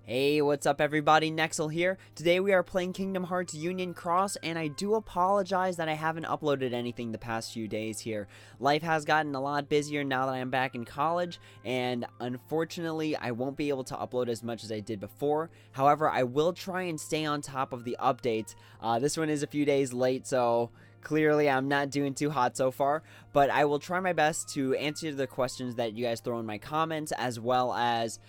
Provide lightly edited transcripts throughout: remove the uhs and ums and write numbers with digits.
Hey, what's up everybody, Nexel here. Today we are playing Kingdom Hearts Union Cross, and I do apologize that I haven't uploaded anything the past few days here. Life has gotten a lot busier now that I'm back in college, and unfortunately I won't be able to upload as much as I did before. However, I will try and stay on top of the updates. This one is a few days late, so clearly I'm not doing too hot so far, but I will try my best to answer the questions that you guys throw in my comments, as well as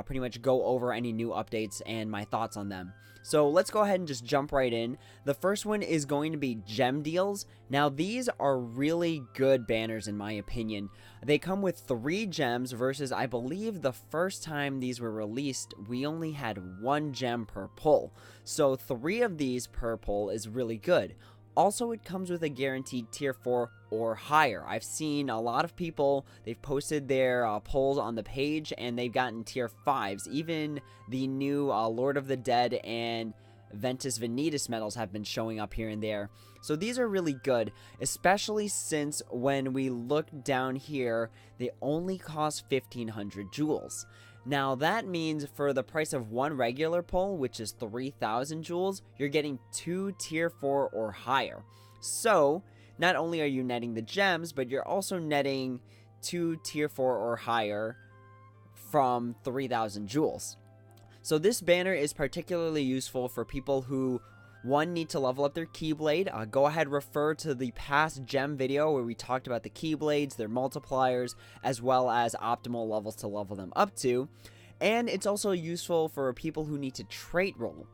pretty much go over any new updates and my thoughts on them. So let's go ahead and just jump right in. The first one is going to be gem deals. Now these are really good banners in my opinion. They come with 3 gems versus I believe the first time these were released we only had 1 gem per pull. So 3 of these per pull is really good. Also, it comes with a guaranteed tier 4 or higher. I've seen a lot of people, they've posted their polls on the page and they've gotten tier 5s. Even the new Lord of the Dead and Ventus Vanitas medals have been showing up here and there. So these are really good, especially since when we look down here, they only cost 1500 jewels. Now that means for the price of 1 regular pull, which is 3000 jewels, you're getting 2 tier 4 or higher. So not only are you netting the gems, but you're also netting 2 tier 4 or higher from 3000 jewels. So this banner is particularly useful for people who, one, need to level up their Keyblade. Go ahead, refer to the past gem video where we talked about the Keyblades, their multipliers, as well as optimal levels to level them up to. And it's also useful for people who need to trait roll.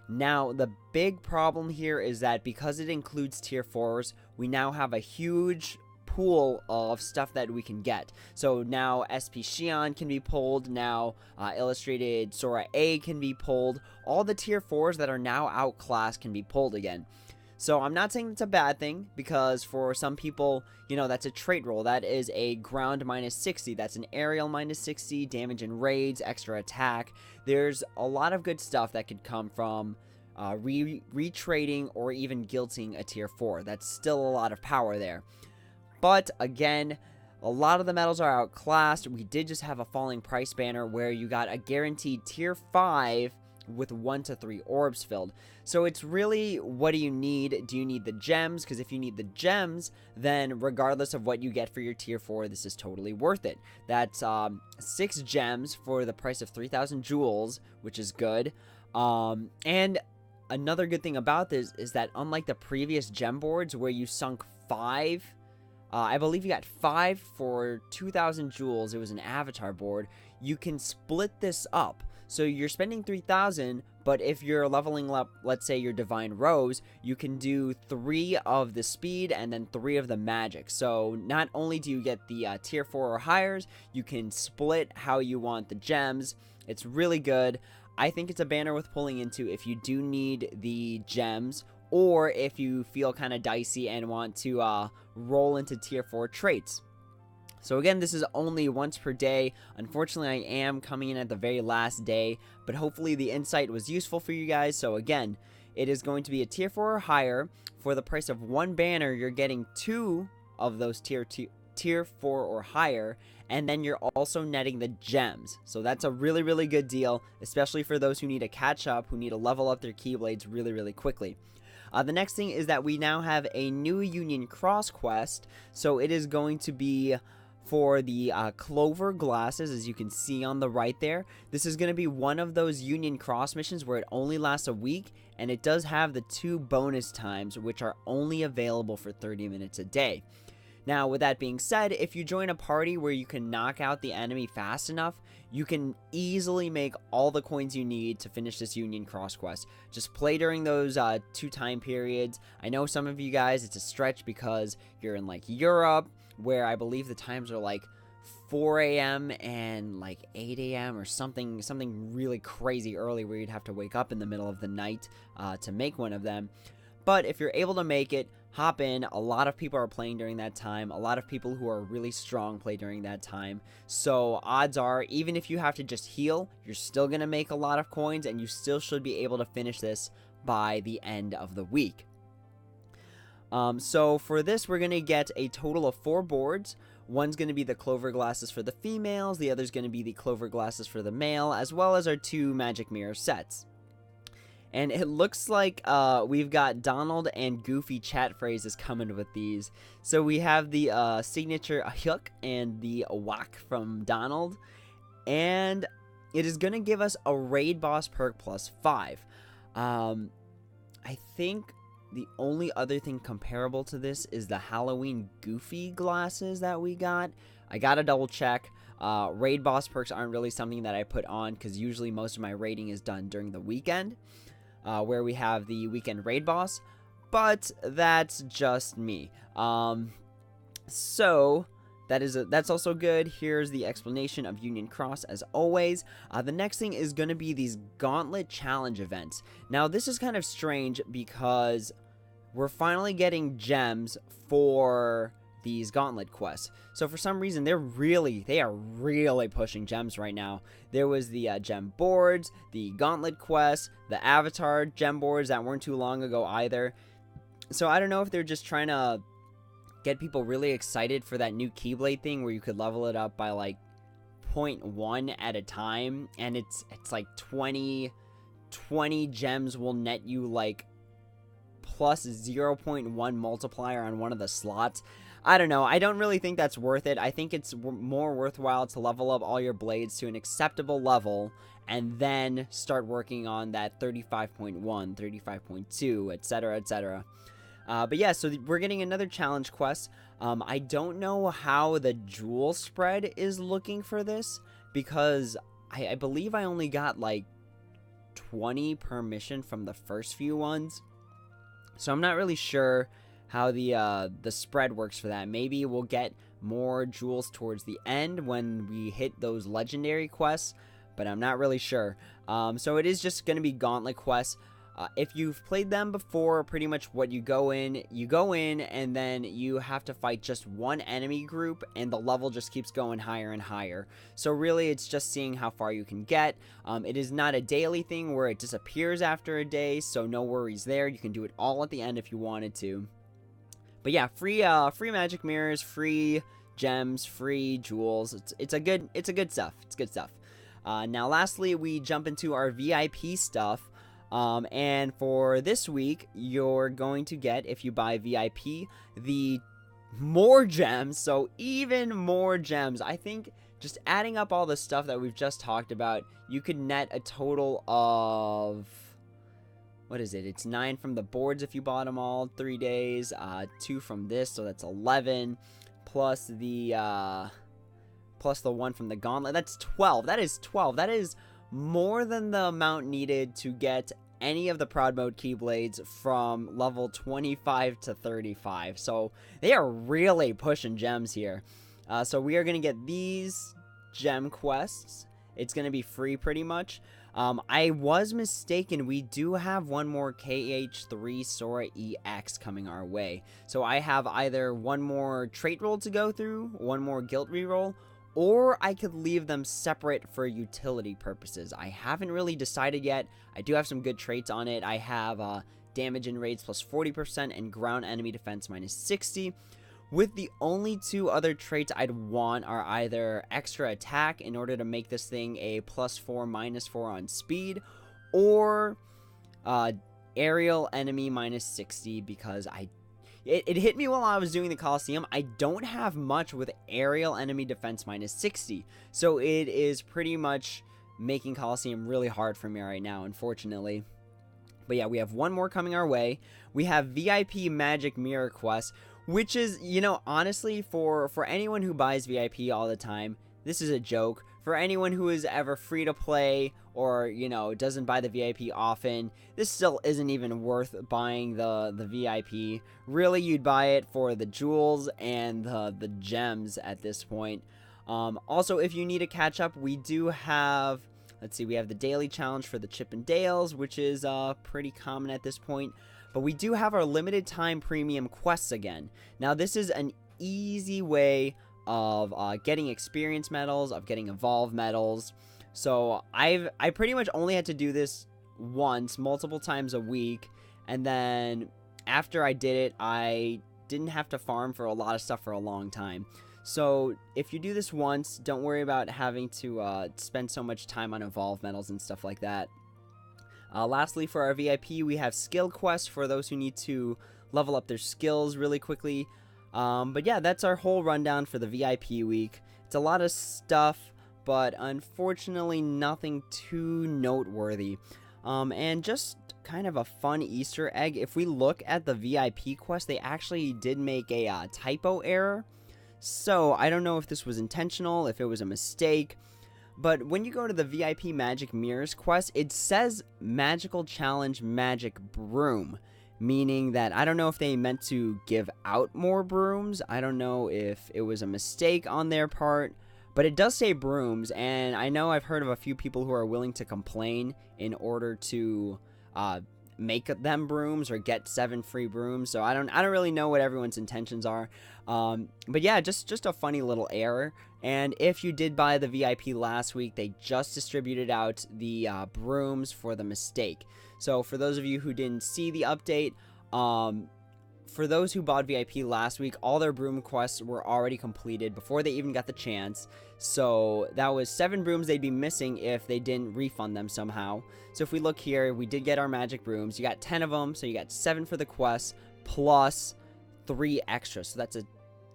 Now, the big problem here is that because it includes tier 4s, we now have a huge pool of stuff that we can get. So now SP Shion can be pulled, now Illustrated Sora A can be pulled, all the tier 4s that are now outclassed can be pulled again. So I'm not saying it's a bad thing, because for some people, you know, that's a trait roll. That is a ground minus 60, that's an aerial minus 60, damage in raids, extra attack. There's a lot of good stuff that could come from retrading or even guilting a tier 4. That's still a lot of power there. But again, a lot of the medals are outclassed. We did just have a falling price banner where you got a guaranteed tier 5 with 1 to 3 orbs filled. So it's really, what do you need? Do you need the gems? Because if you need the gems, then regardless of what you get for your tier 4, this is totally worth it. That's 6 gems for the price of 3000 jewels, which is good. And another good thing about this is that unlike the previous gem boards where you sunk 5, I believe you got 5 for 2000 jewels, it was an avatar board, you can split this up. So you're spending 3000, but if you're leveling up, let's say your Divine Rose, you can do 3 of the speed and then 3 of the magic. So not only do you get the tier 4 or higher, you can split how you want the gems. It's really good. I think it's a banner worth pulling into if you do need the gems, or if you feel kind of dicey and want to roll into tier 4 traits. So again, this is only once per day. Unfortunately, I am coming in at the very last day, but hopefully the insight was useful for you guys. So again, it is going to be a tier 4 or higher. For the price of 1 banner, you're getting 2 of those tier 4 or higher, and then you're also netting the gems. So that's a really, really good deal, especially for those who need to catch up, who need to level up their Keyblades really, really quickly. The next thing is that we now have a new Union Cross quest, so it is going to be for the Clover glasses, as you can see on the right there. This is going to be one of those Union Cross missions where it only lasts a week, and it does have the 2 bonus times, which are only available for 30 minutes a day. Now, with that being said, if you join a party where you can knock out the enemy fast enough, you can easily make all the coins you need to finish this Union Cross quest. Just play during those 2 time periods. I know some of you guys, it's a stretch because you're in like Europe, where I believe the times are like 4 a.m. and like 8 a.m. or something really crazy early where you'd have to wake up in the middle of the night to make one of them. But if you're able to make it, hop in. A lot of people are playing during that time. A lot of people who are really strong play during that time. So odds are, even if you have to just heal, you're still going to make a lot of coins, and you still should be able to finish this by the end of the week. So for this, we're going to get a total of 4 boards. One's going to be the clover glasses for the females, the other's going to be the clover glasses for the male, as well as our 2 magic mirror sets. And it looks like we've got Donald and Goofy chat phrases coming with these. So we have the signature KHUX and the whack from Donald. And it is going to give us a raid boss perk plus 5. I think the only other thing comparable to this is the Halloween Goofy glasses that we got. I got to double check. Raid boss perks aren't really something that I put on because usually most of my raiding is done during the weekend. Where we have the weekend raid boss, but that's just me. So that's also good. Here's the explanation of Union Cross as always. The next thing is going to be these Gauntlet Challenge events. Now this is kind of strange because we're finally getting gems for these Gauntlet quests. So for some reason they are really pushing gems right now. There was the gem boards, the Gauntlet quest, the avatar gem boards that weren't too long ago either. So I don't know if they're just trying to get people really excited for that new Keyblade thing where you could level it up by like 0.1 at a time, and it's like 20 gems will net you like plus 0.1 multiplier on one of the slots. I don't know. I don't really think that's worth it. I think it's more worthwhile to level up all your blades to an acceptable level and then start working on that 35.1, 35.2, etc., etc. But yeah, so we're getting another challenge quest. I don't know how the jewel spread is looking for this because I believe I only got like 20 per mission from the first few ones. So I'm not really sure how the spread works for that. Maybe we'll get more jewels towards the end when we hit those legendary quests, but I'm not really sure. So it is just going to be Gauntlet quests. If you've played them before, pretty much what you go in and then you have to fight just one enemy group and the level just keeps going higher and higher. So really it's just seeing how far you can get. It is not a daily thing where it disappears after a day, so no worries there. You can do it all at the end if you wanted to. But yeah, free magic mirrors, free gems, free jewels. It's good stuff. It's good stuff. Now lastly, we jump into our VIP stuff. And for this week, you're going to get, if you buy VIP, the more gems, so even more gems. I think just adding up all the stuff that we've just talked about, you could net a total of, what is it? It's 9 from the boards if you bought them all 3 days, 2 from this, so that's 11, plus the 1 from the Gauntlet. That's 12. That is 12. That is more than the amount needed to get any of the Proud Mode Keyblades from level 25 to 35. So they are really pushing gems here. So we are going to get these gem quests. It's going to be free pretty much. I was mistaken. We do have one more KH3 Sora EX coming our way. So I have either one more trait roll to go through, one more guilt reroll, or I could leave them separate for utility purposes. I haven't really decided yet. I do have some good traits on it. I have damage and raids plus 40% and ground enemy defense minus 60. With the only 2 other traits I'd want are either extra attack in order to make this thing a +4, -4 on speed, or aerial enemy minus 60 because it hit me while I was doing the Coliseum. I don't have much with aerial enemy defense minus 60. So it is pretty much making Coliseum really hard for me right now, unfortunately. But yeah, we have one more coming our way. We have VIP Magic Mirror Quest, which is, you know, honestly, for anyone who buys VIP all the time, this is a joke. For anyone who is ever free to play or, you know, doesn't buy the VIP often, this still isn't even worth buying the VIP. Really, you'd buy it for the jewels and the gems at this point. Also, if you need to catch up, we do have, let's see, we have the daily challenge for the Chip and Dales, which is pretty common at this point. But we do have our limited time premium quests again. Now, this is an easy way of getting experience medals, of getting evolve medals. So I pretty much only had to do this once, multiple times a week, and then after I did it, I didn't have to farm for a lot of stuff for a long time. So if you do this once, don't worry about having to spend so much time on evolve medals and stuff like that. Lastly, for our VIP, we have skill quests for those who need to level up their skills really quickly. But yeah, that's our whole rundown for the VIP week. It's a lot of stuff, but unfortunately nothing too noteworthy. And just kind of a fun Easter egg, if we look at the VIP quest, they actually did make a typo error. So I don't know if this was intentional, if it was a mistake. But when you go to the VIP Magic Mirrors quest, it says Magical Challenge Magic Broom. Meaning that I don't know if they meant to give out more brooms. I don't know if it was a mistake on their part. But it does say brooms, and I know I've heard of a few people who are willing to complain in order to make them brooms or get 7 free brooms. So I don't really know what everyone's intentions are. But yeah, just a funny little error. And if you did buy the VIP last week, they just distributed out the brooms for the mistake. So for those of you who didn't see the update, for those who bought VIP last week, all their broom quests were already completed before they even got the chance. So that was 7 brooms they'd be missing if they didn't refund them somehow. So if we look here, we did get our magic brooms. You got 10 of them, so you got 7 for the quest plus 3 extra. So that's a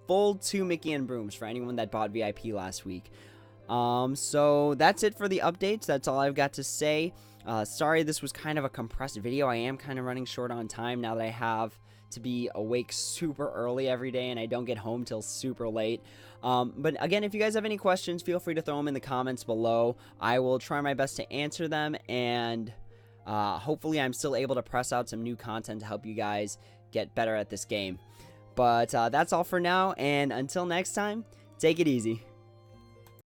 full 2 Mickey and brooms for anyone that bought VIP last week. So that's it for the updates. That's all I've got to say. Sorry this was kind of a compressed video. I am kind of running short on time now that I have to be awake super early every day and I don't get home till super late. But again, if you guys have any questions, feel free to throw them in the comments below. I will try my best to answer them, and hopefully I'm still able to press out some new content to help you guys get better at this game. But that's all for now, and until next time, take it easy.